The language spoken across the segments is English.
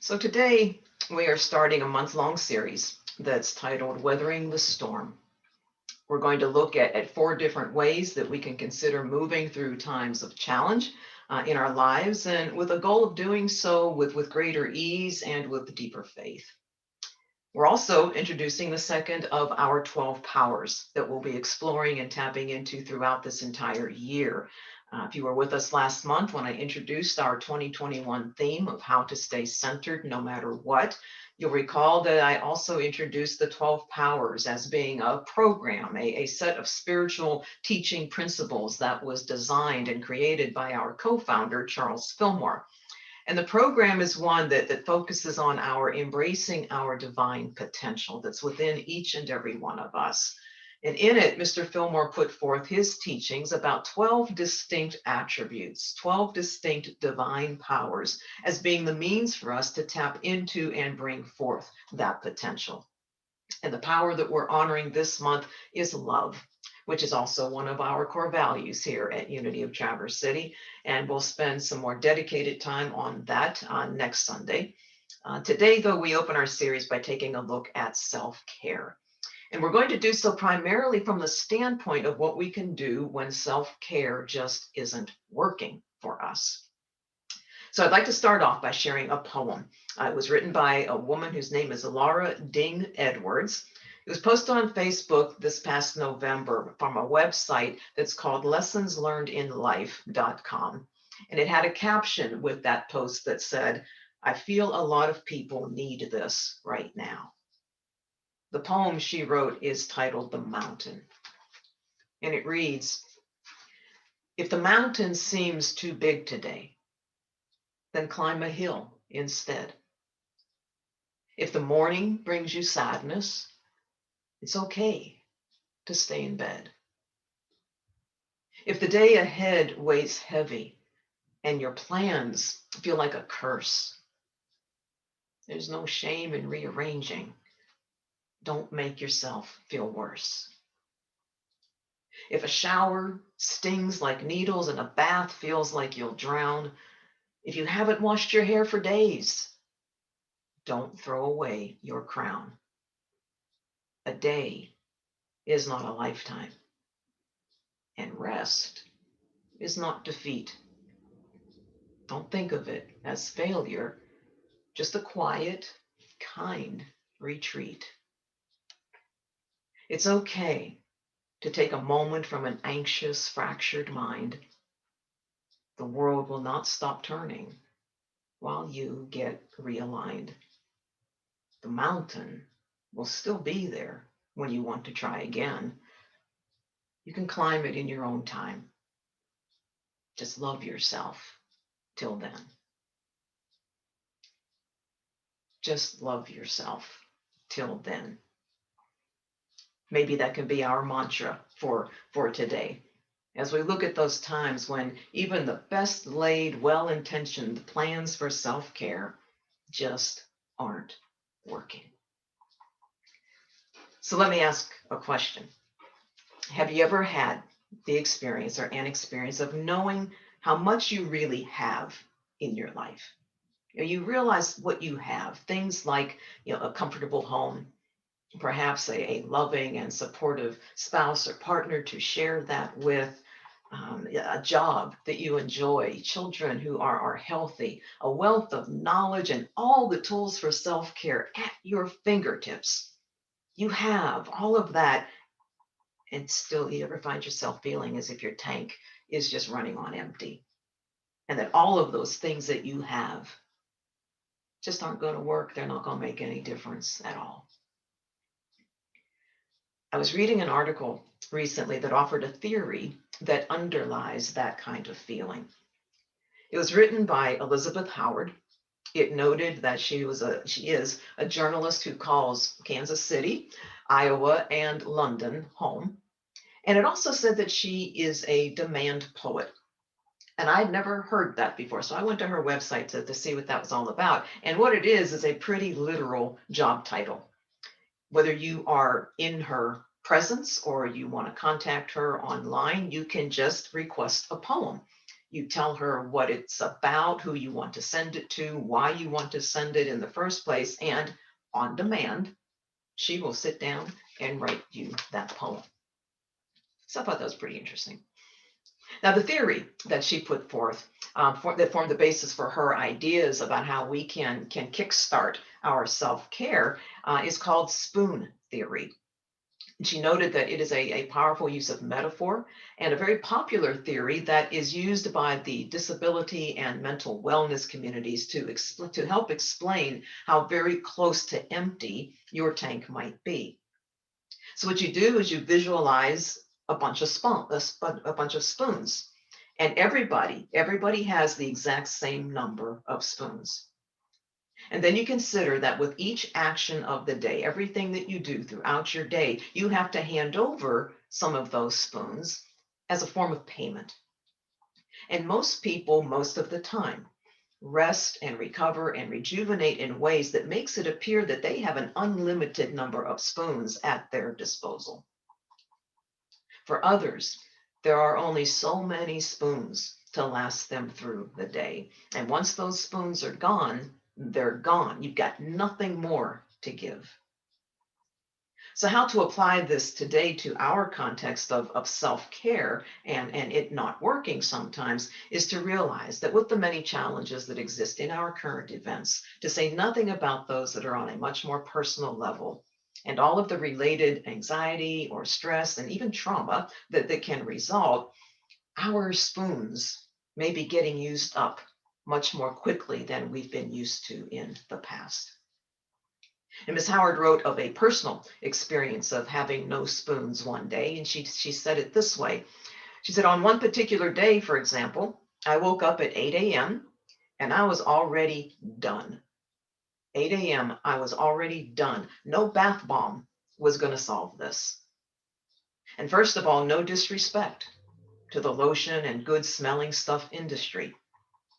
So today we are starting a month-long series that's titled Weathering the Storm. We're going to look at four different ways that we can consider moving through times of challenge in our lives, and with a goal of doing so with greater ease and with deeper faith. We're also introducing the second of our 12 powers that we'll be exploring and tapping into throughout this entire year. If you were with us last month when I introduced our 2021 theme of how to stay centered no matter what, you'll recall that I also introduced the 12 powers as being a program, a set of spiritual teaching principles that was designed and created by our co-founder, Charles Fillmore. And the program is one that focuses on our embracing our divine potential that's within each and every one of us. And in it, Mr. Fillmore put forth his teachings about 12 distinct attributes, 12 distinct divine powers as being the means for us to tap into and bring forth that potential. And the power that we're honoring this month is love, which is also one of our core values here at Unity of Traverse City. And we'll spend some more dedicated time on that next Sunday. Today, though, we open our series by taking a look at self-care. And we're going to do so primarily from the standpoint of what we can do when self-care just isn't working for us. So I'd like to start off by sharing a poem. It was written by a woman whose name is Laura Ding Edwards. It was posted on Facebook this past November from a website that's called lessonslearnedinlife.com. And it had a caption with that post that said, "I feel a lot of people need this right now." The poem she wrote is titled The Mountain. And it reads, "If the mountain seems too big today, then climb a hill instead. If the morning brings you sadness, it's okay to stay in bed. If the day ahead weighs heavy and your plans feel like a curse, there's no shame in rearranging. Don't make yourself feel worse. If a shower stings like needles and a bath feels like you'll drown, if you haven't washed your hair for days, don't throw away your crown. A day is not a lifetime, and rest is not defeat. Don't think of it as failure, just a quiet, kind retreat. It's okay to take a moment from an anxious, fractured mind. The world will not stop turning while you get realigned. The mountain will still be there when you want to try again. You can climb it in your own time. Just love yourself till then. Just love yourself till then." Maybe that can be our mantra for today. As we look at those times when even the best laid, well-intentioned plans for self-care just aren't working. So let me ask a question. Have you ever had the experience or an experience of knowing how much you really have in your life? You realize what you have, things like a comfortable home, perhaps a loving and supportive spouse or partner to share that with, a job that you enjoy, children who are healthy, a wealth of knowledge, and all the tools for self-care at your fingertips. You have all of that, and still you ever find yourself feeling as if your tank is just running on empty, and that all of those things that you have just aren't going to work. They're not going to make any difference at all. I was reading an article recently that offered a theory that underlies that kind of feeling. It was written by Elizabeth Howard. It noted that she is a journalist who calls Kansas City, Iowa, and London home. And it also said that she is a demand poet. And I'd never heard that before. So I went to her website to see what that was all about. And what it is a pretty literal job title. Whether you are in her presence or you want to contact her online, you can just request a poem. You tell her what it's about, who you want to send it to, why you want to send it in the first place, and on demand, she will sit down and write you that poem. So I thought that was pretty interesting. Now, the theory that she put forth that formed the basis for her ideas about how we can kickstart our self-care is called spoon theory. She noted that it is a powerful use of metaphor and a very popular theory that is used by the disability and mental wellness communities to help explain how very close to empty your tank might be. So what you do is you visualize a bunch of spoons, and everybody has the exact same number of spoons. And then you consider that with each action of the day, everything that you do throughout your day, you have to hand over some of those spoons as a form of payment. And most people, most of the time, rest and recover and rejuvenate in ways that makes it appear that they have an unlimited number of spoons at their disposal. For others, there are only so many spoons to last them through the day. And once those spoons are gone, they're gone. You've got nothing more to give. So, how to apply this today to our context of self care and it not working sometimes is to realize that with the many challenges that exist in our current events, to say nothing about those that are on a much more personal level, and all of the related anxiety or stress and even trauma that can result, our spoons may be getting used up much more quickly than we've been used to in the past. And Miss Howard wrote of a personal experience of having no spoons one day, and she said it this way. She said, on one particular day, for example, I woke up at 8 a.m. and I was already done. 8 a.m., I was already done. No bath bomb was going to solve this. And first of all, no disrespect to the lotion and good smelling stuff industry.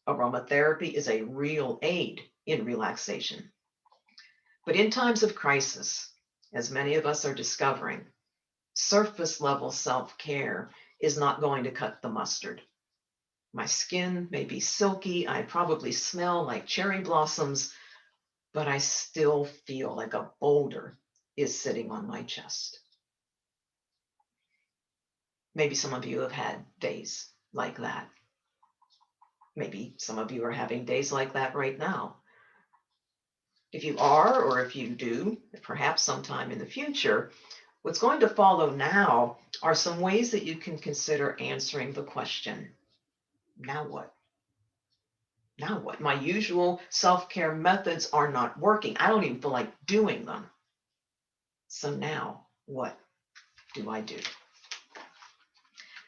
Aromatherapy is a real aid in relaxation. But in times of crisis, as many of us are discovering, surface level self care is not going to cut the mustard. My skin may be silky, I probably smell like cherry blossoms, but I still feel like a boulder is sitting on my chest. Maybe some of you have had days like that. Maybe some of you are having days like that right now. If you are, or if you do, perhaps sometime in the future, what's going to follow now are some ways that you can consider answering the question, now what? Now what? My usual self-care methods are not working. I don't even feel like doing them. So now what do I do?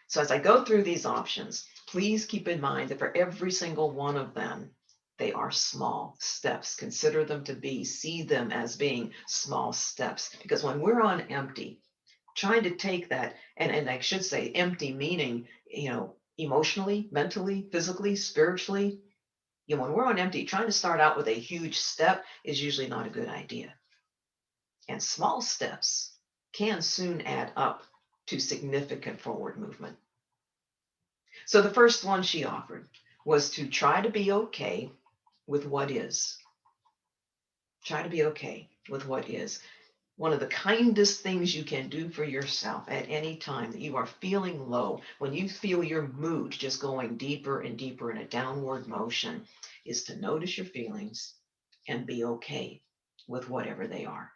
So as I go through these options, please keep in mind that for every single one of them, they are small steps. Consider them to be, see them as being small steps. Because when we're on empty, trying to take that, and I should say empty meaning, emotionally, mentally, physically, spiritually, when we're on empty, trying to start out with a huge step is usually not a good idea. And small steps can soon add up to significant forward movement. So the first one she offered was to try to be okay with what is. Try to be okay with what is. One of the kindest things you can do for yourself at any time that you are feeling low, when you feel your mood just going deeper and deeper in a downward motion, is to notice your feelings and be okay with whatever they are.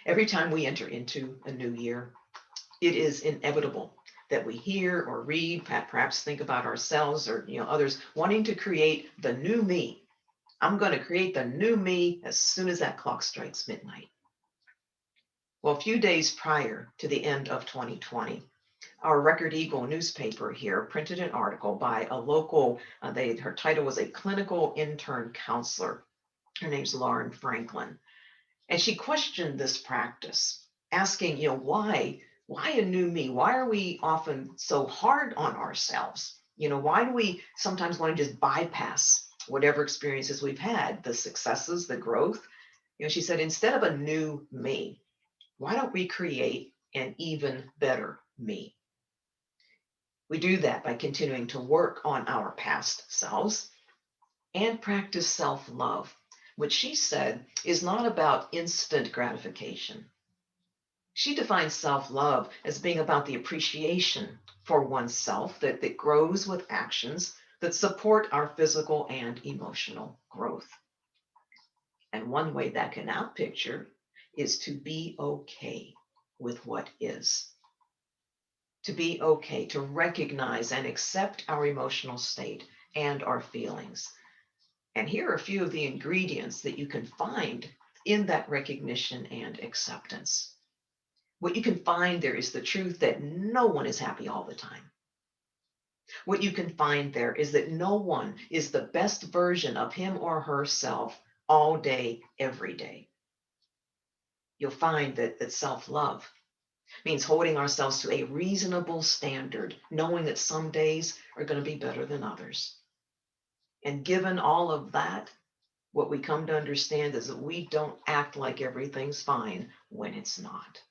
Every time we enter into a new year, it is inevitable that we hear or read, perhaps think about ourselves or others wanting to create the new me. I'm going to create the new me as soon as that clock strikes midnight. Well, a few days prior to the end of 2020, our Record Eagle newspaper here printed an article by a local, her title was a clinical intern counselor. Her name's Lauren Franklin. And she questioned this practice, asking, why a new me? Why are we often so hard on ourselves? Why do we sometimes want to just bypass whatever experiences we've had, the successes, the growth? She said, instead of a new me, why don't we create an even better me? We do that by continuing to work on our past selves and practice self-love, which she said is not about instant gratification. She defines self-love as being about the appreciation for oneself that grows with actions that support our physical and emotional growth. And one way that can outpicture is to be okay with what is. To be okay, to recognize and accept our emotional state and our feelings. And here are a few of the ingredients that you can find in that recognition and acceptance. What you can find there is the truth that no one is happy all the time. What you can find there is that no one is the best version of him or herself all day, every day. You'll find that self-love means holding ourselves to a reasonable standard, knowing that some days are going to be better than others. And given all of that, what we come to understand is that we don't act like everything's fine when it's not.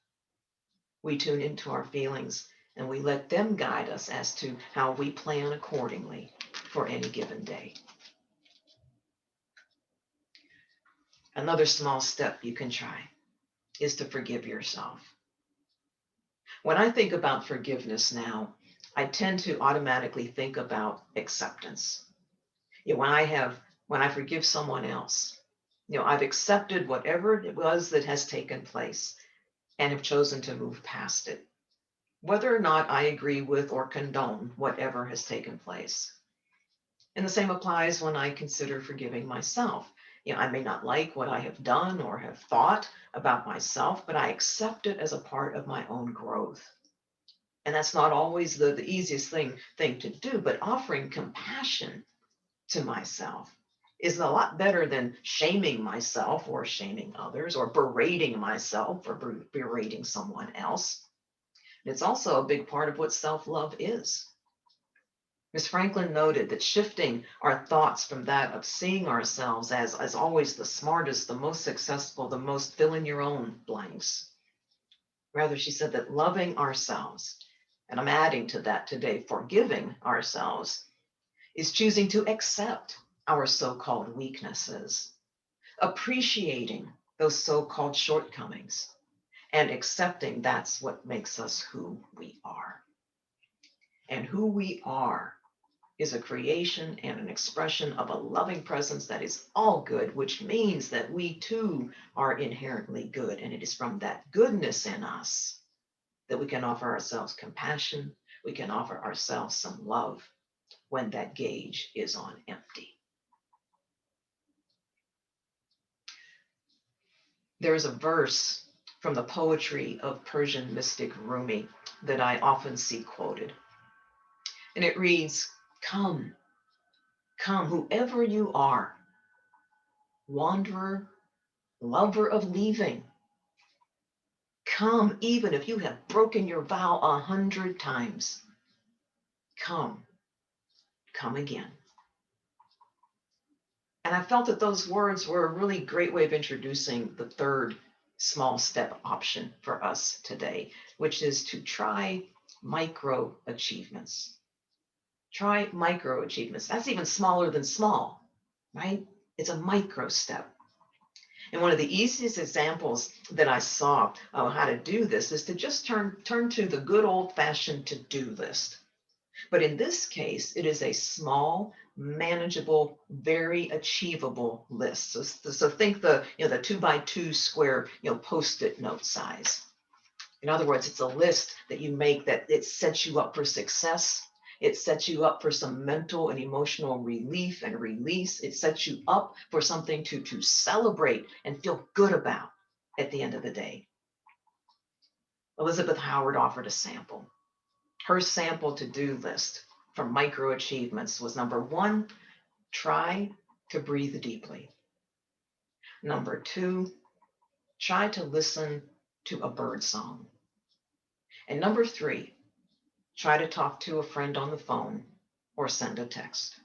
We tune into our feelings and we let them guide us as to how we plan accordingly for any given day. Another small step you can try is to forgive yourself. When I think about forgiveness now, I tend to automatically think about acceptance. When I forgive someone else, I've accepted whatever it was that has taken place and have chosen to move past it, whether or not I agree with or condone whatever has taken place. And the same applies when I consider forgiving myself. I may not like what I have done or have thought about myself, but I accept it as a part of my own growth. And that's not always the easiest thing to do, but offering compassion to myself is a lot better than shaming myself or shaming others or berating myself or berating someone else. And it's also a big part of what self-love is. Ms. Franklin noted that shifting our thoughts from that of seeing ourselves as always the smartest, the most successful, the most fill in your own blanks. Rather, she said that loving ourselves, and I'm adding to that today, forgiving ourselves, is choosing to accept our so-called weaknesses, appreciating those so-called shortcomings, and accepting that's what makes us who we are. And who we are is a creation and an expression of a loving presence that is all good, which means that we too are inherently good. And it is from that goodness in us that we can offer ourselves compassion, we can offer ourselves some love when that gauge is on empty. There is a verse from the poetry of Persian mystic Rumi that I often see quoted. And it reads, "Come, come, whoever you are, wanderer, lover of leaving. Come, even if you have broken your vow 100 times. Come, come again." And I felt that those words were a really great way of introducing the third small step option for us today, which is to try micro achievements. Try micro achievements. That's even smaller than small, right? It's a micro step. And one of the easiest examples that I saw of how to do this is to just turn to the good old-fashioned to-do list. But in this case, it is a small, manageable, very achievable list. So think the 2x2 square Post-it note size. In other words, it's a list that you make that it sets you up for success. It sets you up for some mental and emotional relief and release. It sets you up for something to celebrate and feel good about at the end of the day. Elizabeth Howard offered a sample. Her sample to-do list for micro achievements was number 1, try to breathe deeply. Number 2, try to listen to a bird song. And number 3, try to talk to a friend on the phone or send a text.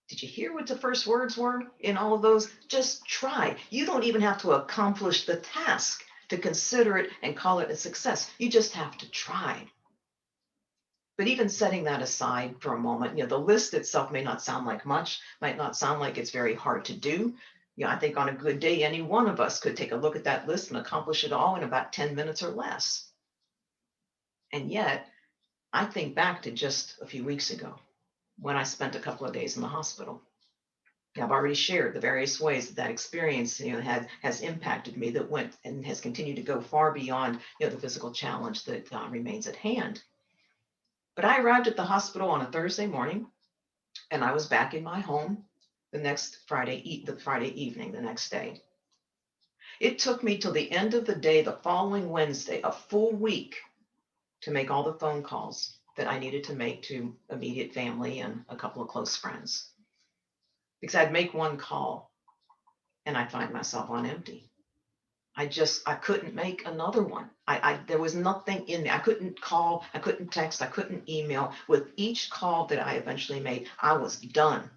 Did you hear what the first words were in all of those? Just try. You don't even have to accomplish the task to consider it and call it a success. You just have to try. But even setting that aside for a moment, the list itself may not sound like much, might not sound like it's very hard to do. I think on a good day, any one of us could take a look at that list and accomplish it all in about 10 minutes or less. And yet, I think back to just a few weeks ago when I spent a couple of days in the hospital. I've already shared the various ways that experience has impacted me, that went and has continued to go far beyond the physical challenge that remains at hand. But I arrived at the hospital on a Thursday morning, and I was back in my home the Friday evening, the next day. It took me till the end of the day, the following Wednesday, a full week, to make all the phone calls that I needed to make to immediate family and a couple of close friends. Because I'd make one call and I'd find myself on empty. I couldn't make another one. There was nothing in me. I couldn't call, I couldn't text, I couldn't email. With each call that I eventually made, I was done,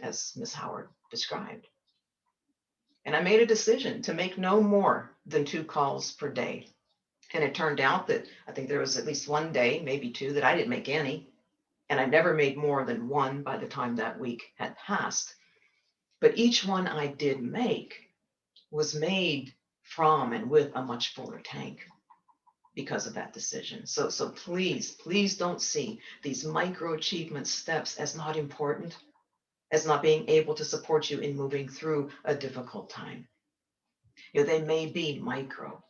as Ms. Howard described. And I made a decision to make no more than 2 calls per day. And it turned out that I think there was at least one day, maybe 2, that I didn't make any. And I never made more than 1 by the time that week had passed. But each one I did make was made from and with a much fuller tank because of that decision. So please don't see these micro achievement steps as not important, as not being able to support you in moving through a difficult time. They may be micro,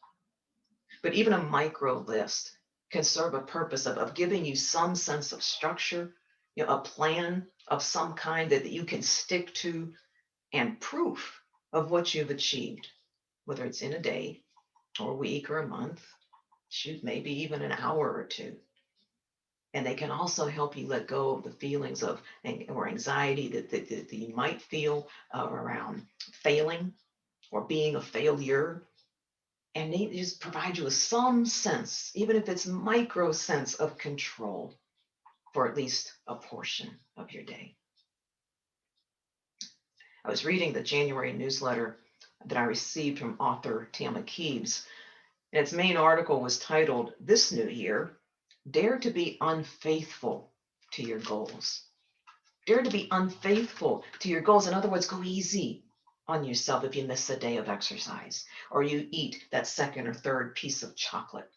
but even a micro list can serve a purpose of giving you some sense of structure, a plan of some kind that you can stick to, and proof of what you've achieved, whether it's in a day or a week or a month, shoot, maybe even an hour or 2. And they can also help you let go of the feelings of or anxiety that you might feel around failing or being a failure. And they just provide you with some sense, even if it's micro sense of control for at least a portion of your day. I was reading the January newsletter that I received from author Tama Keeves, and its main article was titled, "This New Year, Dare to be Unfaithful to Your Goals." Dare to be unfaithful to your goals. In other words, go easy on yourself if you miss a day of exercise, or you eat that second or third piece of chocolate.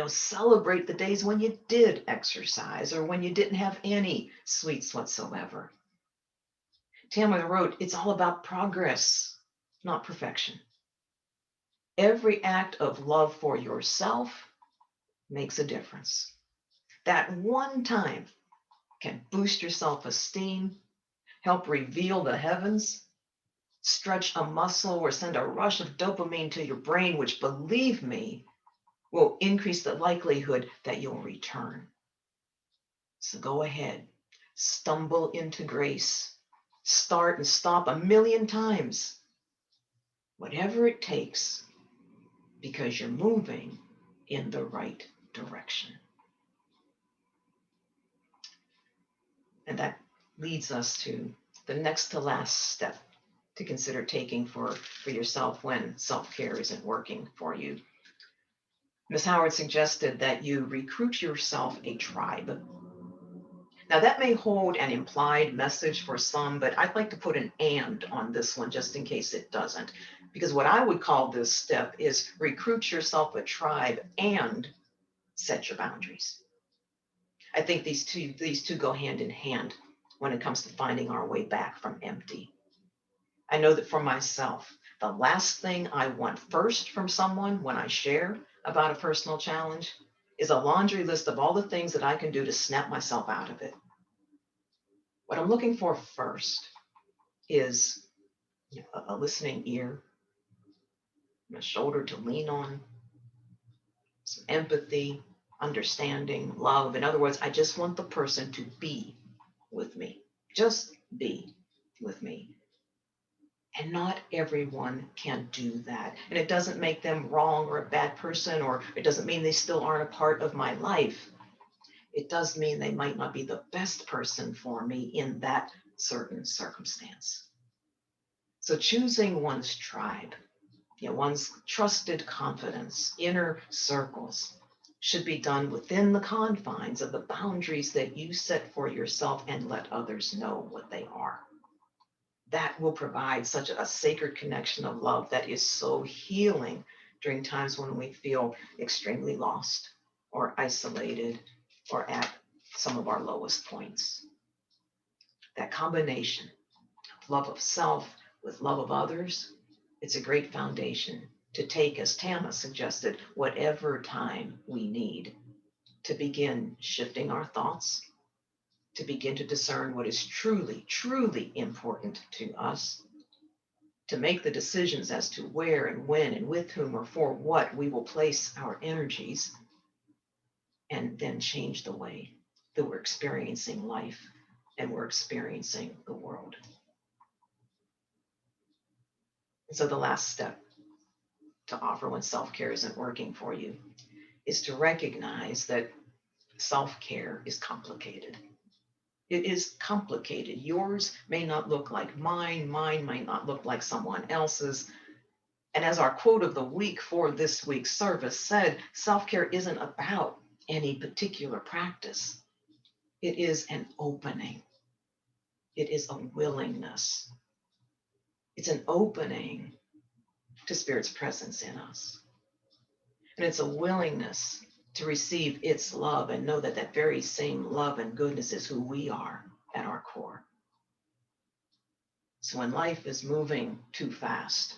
Celebrate the days when you did exercise or when you didn't have any sweets whatsoever. Tamara wrote, "It's all about progress, not perfection. Every act of love for yourself makes a difference. That one time can boost your self-esteem, help reveal the heavens, stretch a muscle, or send a rush of dopamine to your brain, which, believe me, will increase the likelihood that you'll return. So go ahead, stumble into grace, start and stop 1,000,000 times, whatever it takes, because you're moving in the right direction." And that leads us to the next to last step to consider taking for yourself when self-care isn't working for you. Ms. Howard suggested that you recruit yourself a tribe. Now, that may hold an implied message for some, but I'd like to put an "and" on this one just in case it doesn't. Because what I would call this step is recruit yourself a tribe and set your boundaries. I think these two go hand in hand when it comes to finding our way back from empty. I know that for myself, the last thing I want first from someone when I share about a personal challenge is a laundry list of all the things that I can do to snap myself out of it. What I'm looking for first is a listening ear, a shoulder to lean on, some empathy, understanding, love. In other words, I just want the person to be with me. Just be with me. And not everyone can do that. And it doesn't make them wrong or a bad person, or it doesn't mean they still aren't a part of my life. It does mean they might not be the best person for me in that certain circumstance. So choosing one's tribe, one's trusted confidence, inner circles, should be done within the confines of the boundaries that you set for yourself and let others know what they are. That will provide such a sacred connection of love that is so healing during times when we feel extremely lost or isolated or at some of our lowest points. That combination of love of self with love of others, it's a great foundation to take, as Tama suggested, whatever time we need to begin shifting our thoughts, to begin to discern what is truly, truly important to us, to make the decisions as to where and when and with whom or for what we will place our energies, and then change the way that we're experiencing life and we're experiencing the world. And so the last step to offer when self-care isn't working for you is to recognize that self-care is complicated. It is complicated. Yours may not look like mine. Mine might not look like someone else's. And as our quote of the week for this week's service said, self-care isn't about any particular practice. It is an opening. It is a willingness. It's an opening to Spirit's presence in us. And it's a willingness to receive its love and know that that very same love and goodness is who we are at our core. So when life is moving too fast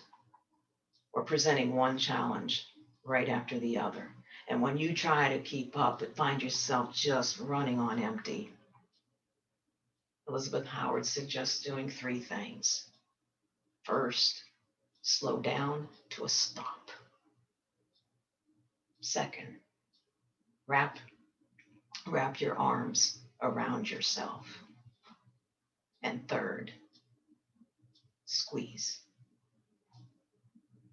or presenting one challenge right after the other, and when you try to keep up but find yourself just running on empty, Elizabeth Howard suggests doing 3 things. First, slow down to a stop. Second, wrap your arms around yourself. And third, squeeze.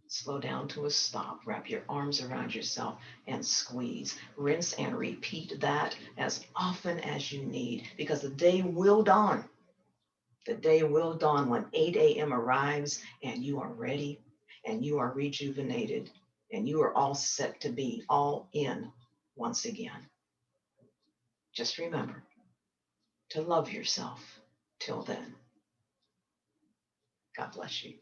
Slow down to a stop, wrap your arms around yourself, and squeeze. Rinse and repeat that as often as you need, because the day will dawn. The day will dawn when 8 a.m. arrives and you are ready and you are rejuvenated and you are all set to be all in once again. Just remember to love yourself till then. God bless you.